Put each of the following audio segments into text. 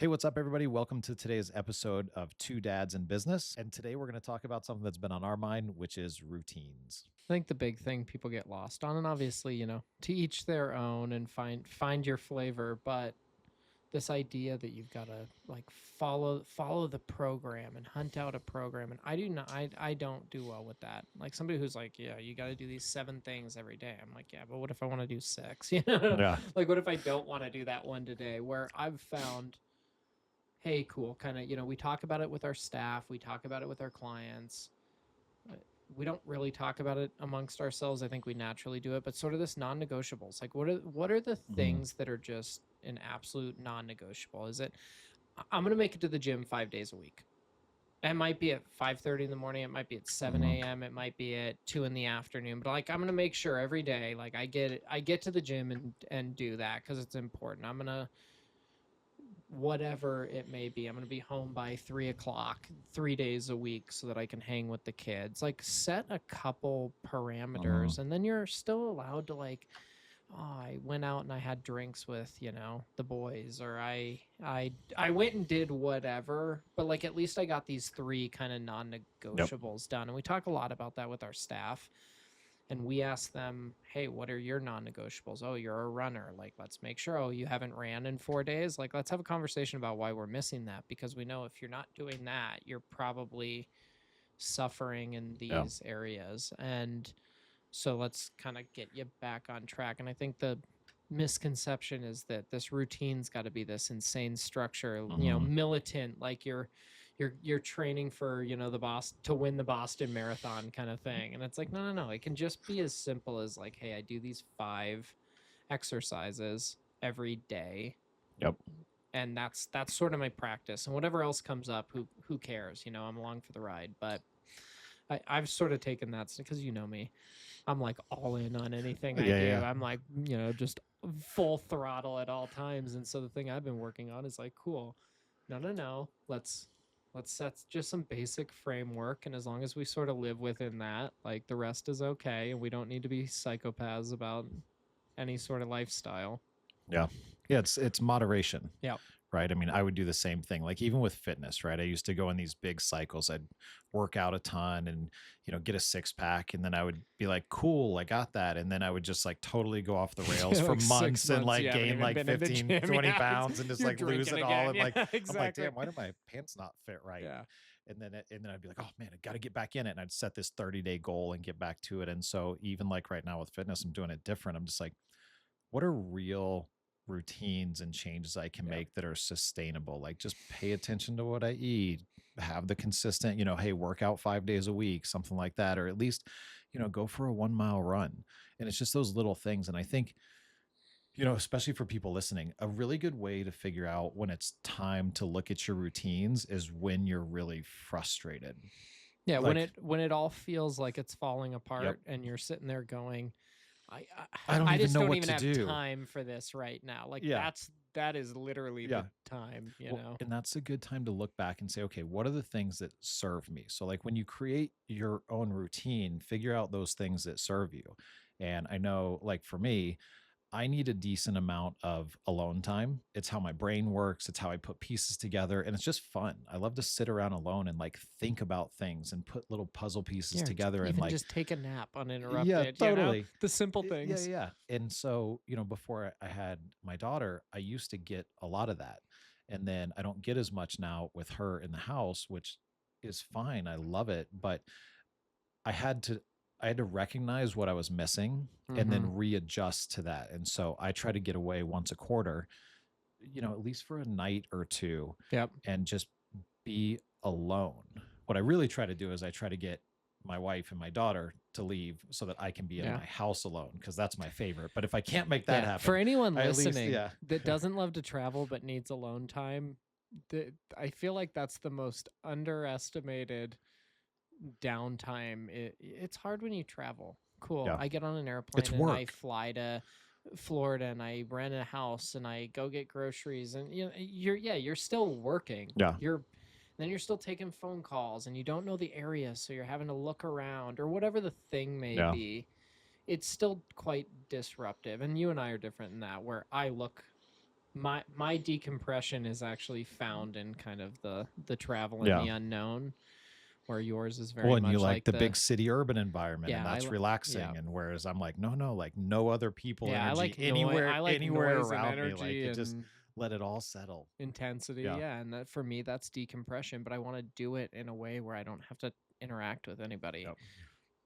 Hey, what's up, everybody? Welcome to today's episode of Two Dads in Business. And today we're going to talk about something that's been on our mind, which is routines. I think the big thing people get lost on, and obviously, to each their own and find your flavor, but this idea that you've got to like follow the program and hunt out a program, and I don't do well with that. Like somebody who's like, yeah, you got to do these 7 things every day. I'm like, yeah, but what if I want to do 6? Yeah. Like what if I don't want to do that one today? Where I've found, hey, cool, kind of, we talk about it with our staff, we talk about it with our clients. We don't really talk about it amongst ourselves. I think we naturally do it, but sort of this non-negotiables. Like what are the things that are just an absolute non-negotiable? Is it I'm gonna make it to the gym 5 days a week? It might be at 5:30 in the morning. It might be at 7 a.m. It might be at 2 in the afternoon. But like I'm gonna make sure every day, like I get to the gym and do that because it's important. I'm gonna whatever it may be. I'm going to be home by 3 o'clock, 3 days a week so that I can hang with the kids. Like set a couple parameters and then you're still allowed to like, oh, I went out and I had drinks with, the boys, or I went and did whatever, but like at least I got these 3 kind of non-negotiables done. And we talk a lot about that with our staff. And we ask them, hey, what are your non-negotiables? Oh, you're a runner. Like, let's make sure. Oh, you haven't ran in 4 days. Like, let's have a conversation about why we're missing that, because we know if you're not doing that, you're probably suffering in these areas. And so let's kind of get you back on track. And I think the misconception is that this routine's got to be this insane structure, militant, like you're training for, the boss to win the Boston Marathon kind of thing. And it's like, no. It can just be as simple as like, hey, I do these 5 exercises every day. Yep. And that's sort of my practice. And whatever else comes up, who cares? I'm along for the ride. But I've sort of taken that because me. I'm like all in on anything I do. Yeah. I'm like, just full throttle at all times. And so the thing I've been working on is like, cool. No. Let's set just some basic framework. And as long as we sort of live within that, like the rest is okay. And we don't need to be psychopaths about any sort of lifestyle. Yeah. It's moderation. Yeah. Right. I mean, I would do the same thing. Like even with fitness, right? I used to go in these big cycles. I'd work out a ton and, get a 6-pack. And then I would be like, cool, I got that. And then I would just like totally go off the rails for Like months and like yeah, gain like 15, 20 pounds and just like lose it all. And like, exactly. I'm like, damn, why do my pants not fit right? Yeah. And then I'd be like, oh man, I got to get back in it. And I'd set this 30-day goal and get back to it. And so even like right now with fitness, I'm doing it different. I'm just like, what are real routines and changes I can make that are sustainable? Like just pay attention to what I eat, have the consistent, hey, work out 5 days a week, something like that, or at least, go for a 1-mile run. And it's just those little things. And I think, especially for people listening, a really good way to figure out when it's time to look at your routines is when you're really frustrated. Yeah. Like, when it all feels like it's falling apart and you're sitting there going, I don't just even know don't what even to have do. time for this right now. Like that is literally the time, And that's a good time to look back and say, okay, what are the things that serve me? So like when you create your own routine, figure out those things that serve you. And I know like for me, I need a decent amount of alone time. It's how my brain works. It's how I put pieces together. And it's just fun. I love to sit around alone and like think about things and put little puzzle pieces together. And like just take a nap uninterrupted. Yeah, totally. The simple things. Yeah. And so, before I had my daughter, I used to get a lot of that. And then I don't get as much now with her in the house, which is fine. I love it. But I had to recognize what I was missing and then readjust to that. And so I try to get away once a quarter, at least for a night or two. Yep. And just be alone. What I really try to do is I try to get my wife and my daughter to leave so that I can be in my house alone, because that's my favorite. But if I can't make that happen, for anyone listening that doesn't love to travel but needs alone time, I feel like that's the most underestimated downtime. It's hard when you travel. Cool. I get on an airplane and I fly to Florida and I rent a house and I go get groceries, and you're still working. Then you're still taking phone calls and you don't know the area, so you're having to look around or whatever the thing may be. It's still quite disruptive. And you and I are different in that, where I look my decompression is actually found in kind of the travel and Yeah. the unknown, where yours is Well, very and you much like like the the big city urban environment, and yeah, that's yeah. relaxing. And whereas I'm like, no, no, like no other people Yeah, energy anywhere, I like anywhere noise and around me. Like energy it just and let it all settle. intensity. Yeah. Yeah, and that for me that's decompression, but I want to do it in a way where I don't have to interact with anybody. Yep.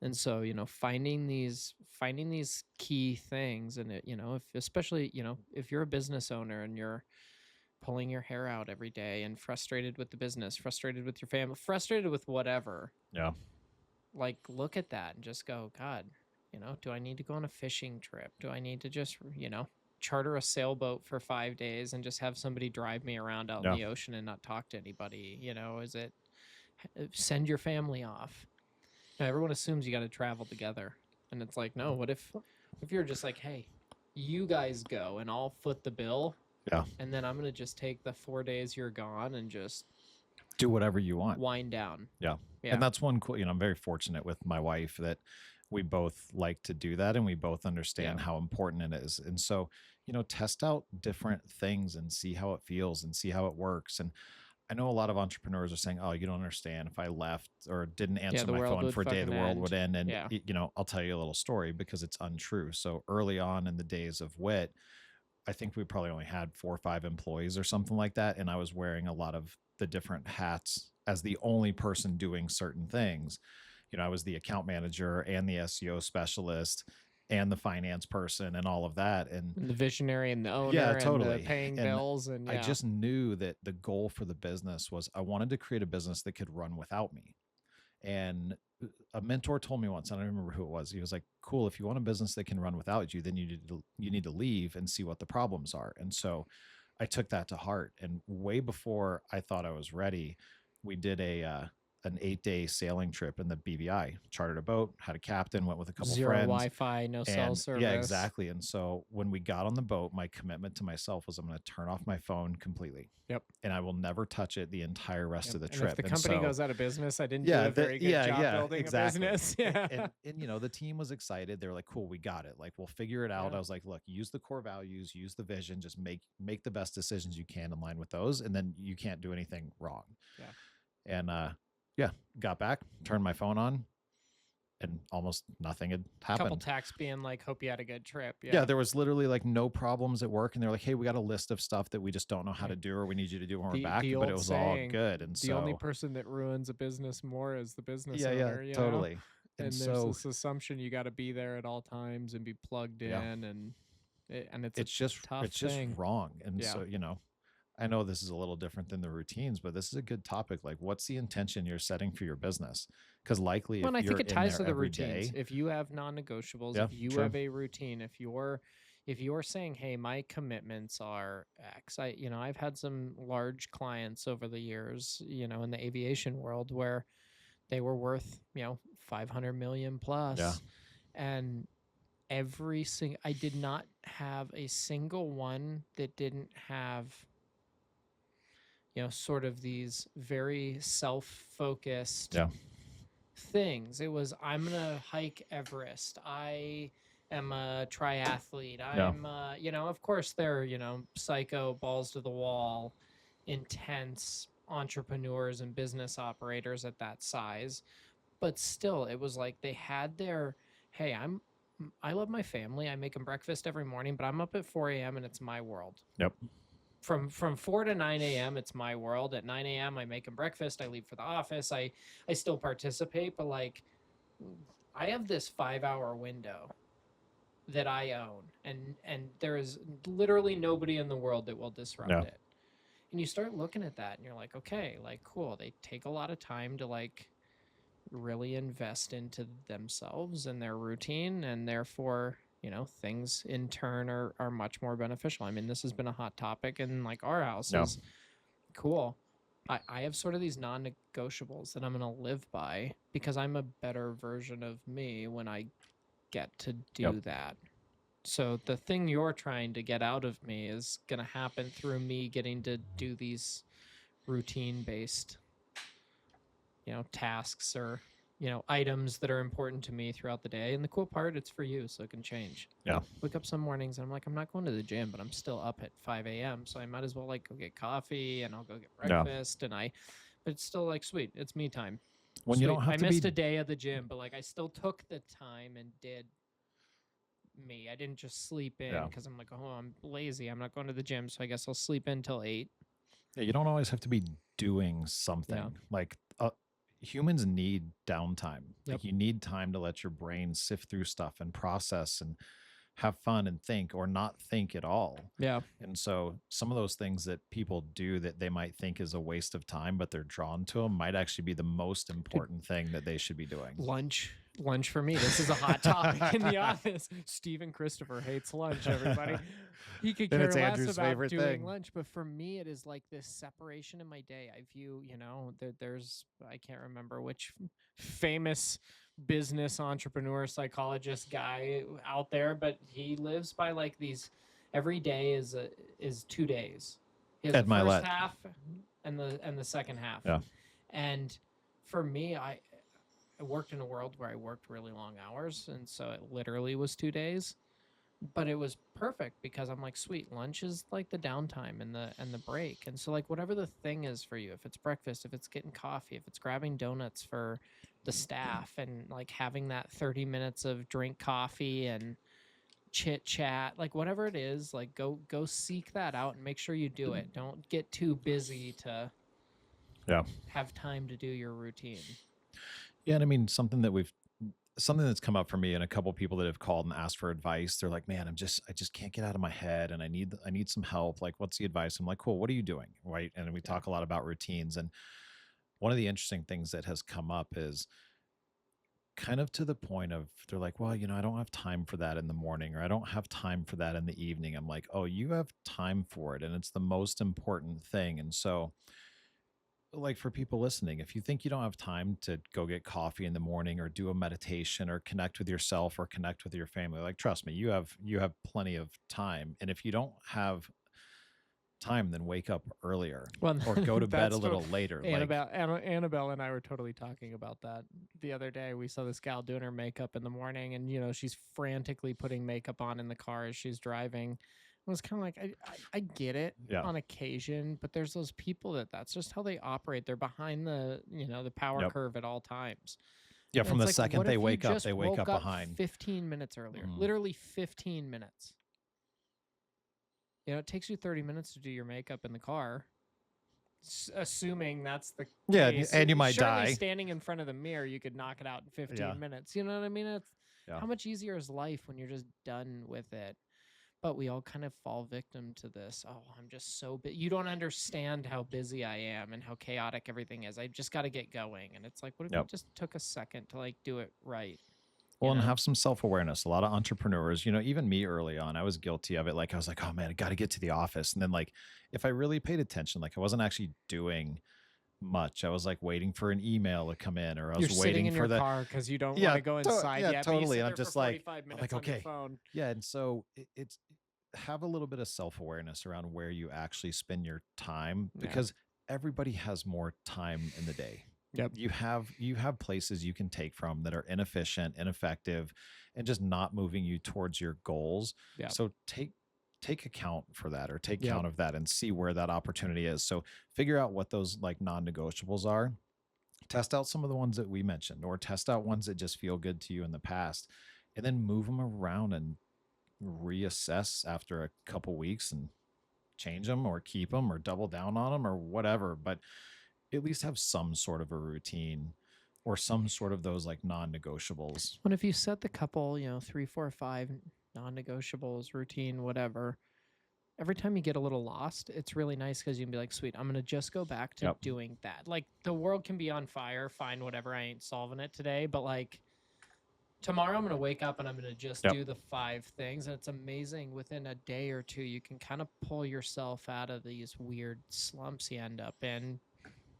And so, finding these key things and if especially, if you're a business owner and you're pulling your hair out every day and frustrated with the business, frustrated with your family, frustrated with whatever, Yeah. like look at that and just go, God, do I need to go on a fishing trip? Do I need to just, charter a sailboat for 5 days and just have somebody drive me around out in Yeah. the ocean and not talk to anybody? Is it send your family off? Everyone assumes you got to travel together. And it's like, no, what if you're just like, hey, you guys go and I'll foot the bill Yeah. and then I'm going to just take the 4 days you're gone and just Do whatever you want. wind down. Yeah. Yeah. And that's one cool, I'm very fortunate with my wife that we both like to do that and we both understand Yeah. how important it is. And so, test out different things and see how it feels and see how it works. And I know a lot of entrepreneurs are saying, "Oh, you don't understand. If I left or didn't Yeah. answer The my world phone would for a day, fucking the world would end. end." And Yeah. I'll tell you a little story because it's untrue. So early on in the days of WIT, I think we probably only had 4 or 5 employees or something like that, and I was wearing a lot of the different hats as the only person doing certain things. I was the account manager and the SEO specialist and the finance person and all of that. And And the visionary and the yeah, owner and the totally. paying And bills and I yeah. just knew that the goal for the business was I wanted to create a business that could run without me. And a mentor told me once, and I don't remember who it was. He was like, "Cool, if you want a business that can run without you, then you need to leave and see what the problems are." And so I took that to heart. And way before I thought I was ready, we did an 8-day sailing trip in the BVI, chartered a boat, had a captain, went with a couple Zero friends. Wi-Fi, no cell And yeah, service. exactly. And so when we got on the boat, my commitment to myself was I'm going to turn off my phone completely Yep. and I will never touch it the entire rest Yep. of the And if trip. the And company so, goes out of business, I didn't do yeah, a very good job yeah, building a exactly. business. Yeah. And the team was excited. They were like, "Cool, we got it. Like, we'll figure it out." Yeah. I was like, "Look, use the core values, use the vision, just make the best decisions you can in line with those, and then you can't do anything wrong." Yeah. And yeah, got back, turned my phone on, and almost nothing had Couple happened. texts being like, hope you had a good trip. Yeah, Yeah. there was literally like no problems at work, and they're like, "Hey, we got a list of stuff that we just don't know how Yeah. to do, or we need you to do when we're back." The But it old was all saying, good, and the only so person that ruins a business more is the business yeah, yeah, owner, totally. And And there's so this assumption you got to be there at all times and be plugged yeah, in, and it's a it's just tough it's just thing. wrong. And Yeah. so I know this is a little different than the routines, but this is a good topic. Like, what's the intention you're setting for your business? Because likely, Well, if and I think you're it in ties there to the every routines. day, If you have non-negotiables, yeah, if you true, have a routine, if you're saying, "Hey, my commitments are X," I've had some large clients over the years, in the aviation world where they were worth, 500 million yeah, plus, and I did not have a single one that didn't have, sort of these very self-focused yeah, things. It was, I'm gonna hike Everest. I am a triathlete. yeah, Of course they're, psycho balls to the wall, intense entrepreneurs and business operators at that size. But still, it was like they had their, hey, I love my family. I make them breakfast every morning, but I'm up at 4 a.m. and it's my world. yep, From 4 to 9 a.m. it's my world. At 9 a.m. I make them breakfast. I leave for the office. I still participate, but like I have this 5 hour window that I own, and there is literally nobody in the world that will disrupt yeah, it. And you start looking at that, and you're like, okay, like cool. They take a lot of time to like really invest into themselves and their routine, and therefore things in turn are much more beneficial. I mean, this has been a hot topic in like our house no, is cool. I have sort of these non-negotiables that I'm going to live by because I'm a better version of me when I get to yep, do that. So the thing you're trying to get out of me is going to happen through me getting to do these routine based tasks or items that are important to me throughout the day. And the cool part, it's for you, so it can change. Yeah. Wake up some mornings and I'm like, I'm not going to the gym, but I'm still up at 5 a.m. So I might as well like go get coffee and I'll go get Yeah. breakfast. But it's still like, sweet, it's me time. When you Sweet. don't have I to be, missed a day of the gym, but like I still took the time and did me. I didn't just sleep in yeah. because I'm like, oh, I'm lazy. I'm not going to the gym. So I guess I'll sleep in till 8. Yeah, you don't always have to be doing Yeah. something. Like humans need downtime. Yep. Like you need time to let your brain sift through stuff and process and have fun and think or not think at all. Yeah. And so some of those things that people do that they might think is a waste of time, but they're drawn to them might actually be the most Dude, important thing that they should be doing. lunch for me. This is a hot topic in the office. Steven Christopher hates lunch, everybody. He could And care it's less Andrew's about favorite doing thing. lunch, but for me, it is like this separation in my day. I view, there's, I can't remember which famous business entrepreneur, psychologist guy out there, but he lives by like these. Every day is 2 days. He has Ed the first Milet. half and the second half. Yeah. And for me, I worked in a world where I worked really long hours, and so it literally was 2 days. But it was perfect because I'm like, sweet, lunch is like the downtime and the break. And so like whatever the thing is for you, if it's breakfast, if it's getting coffee, if it's grabbing donuts for the staff and like having that 30 minutes of drink coffee and chit chat, like whatever it is, like go seek that out and make sure you do it. Don't get too busy to Yeah. have time to do your routine. Yeah. And I mean, something that's come up for me and a couple people that have called and asked for advice. They're like, man, I just can't get out of my head and I need some help. Like, what's the advice? I'm like, cool. What are you doing? Right. And we Yeah. talk a lot about routines. And one of the interesting things that has come up is kind of to the point of they're like, well, I don't have time for that in the morning or I don't have time for that in the evening. I'm like, oh, you have time for it. And it's the most important thing. And so, like for people listening, if you think you don't have time to go get coffee in the morning or do a meditation or connect with yourself or connect with your family, like trust me, you have plenty of time. And if you don't have time, then wake up earlier Well, or go to bed a that's little later. Like Annabelle and I were totally talking about that the other day. We saw this gal doing her makeup in the morning, and she's frantically putting makeup on in the car as she's driving. It was kind of like I get it yeah. on occasion, but there's those people that's just how they operate. They're behind the power Yep. curve at all times. Yeah, And from it's the like, second what they if you wake up, just they wake woke up up behind. 15 minutes earlier? Mm. Literally 15 minutes. It takes you 30 minutes to do your makeup in the car. Assuming that's the Yeah, case. and you might Surely die. standing in front of the mirror, you could knock it out in 15 Yeah. minutes. You know what I mean? It's Yeah. how much easier is life when you're just done with it? But we all kind of fall victim to this. Oh, I'm just so you don't understand how busy I am and how chaotic everything is. I just got to get going. And it's like, what if you Yep. just took a second to like do it right? Well, and have some self-awareness. A lot of entrepreneurs, even me early on, I was guilty of it. Like I was like, oh man, I got to get to the office. And then like if I really paid attention, like I wasn't actually doing much. I was like waiting for an email to come in or I You're was sitting waiting in for your the car because you don't yeah, want to go inside yeah, yet. totally. But you sit And I'm there just for like 45 I'm minutes like, on your okay. phone. Yeah. And so it's have a little bit of self-awareness around where you actually spend your time because everybody has more time in the day. Yep. You have places you can take from that are inefficient, ineffective, and just not moving you towards your goals. Yep. So take account for that or take count of that and see where that opportunity is. So figure out what those like non-negotiables are. Test out some of the ones that we mentioned or test out ones that just feel good to you in the past and then move them around and reassess after a couple weeks and change them or keep them or double down on them or whatever. But at least have some sort of a routine or some sort of those like non-negotiables. When if you set the couple, 3, 4, 5 non-negotiables, routine, whatever, every time you get a little lost, it's really nice because you can be like, sweet, I'm going to just go back to doing that. Like the world can be on fire, fine, whatever, I ain't solving it today. But like tomorrow I'm going to wake up and I'm going to just do the 5 things. And it's amazing within a day or two, you can kind of pull yourself out of these weird slumps you end up in.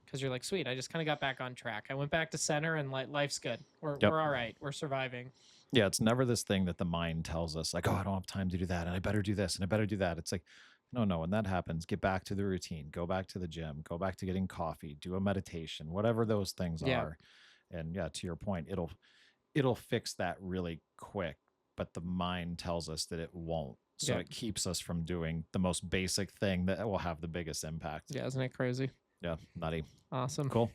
Because you're like, sweet, I just kind of got back on track. I went back to center and life's good. We're all right. We're surviving. Yeah, it's never this thing that the mind tells us like, oh, I don't have time to do that. And I better do this and I better do that. It's like, no, when that happens, get back to the routine, go back to the gym, go back to getting coffee, do a meditation, whatever those things are. And yeah, to your point, it'll fix that really quick, but the mind tells us that it won't. So Yeah. it keeps us from doing the most basic thing that will have the biggest impact. Yeah, isn't it crazy? Yeah, nutty. Awesome. Cool.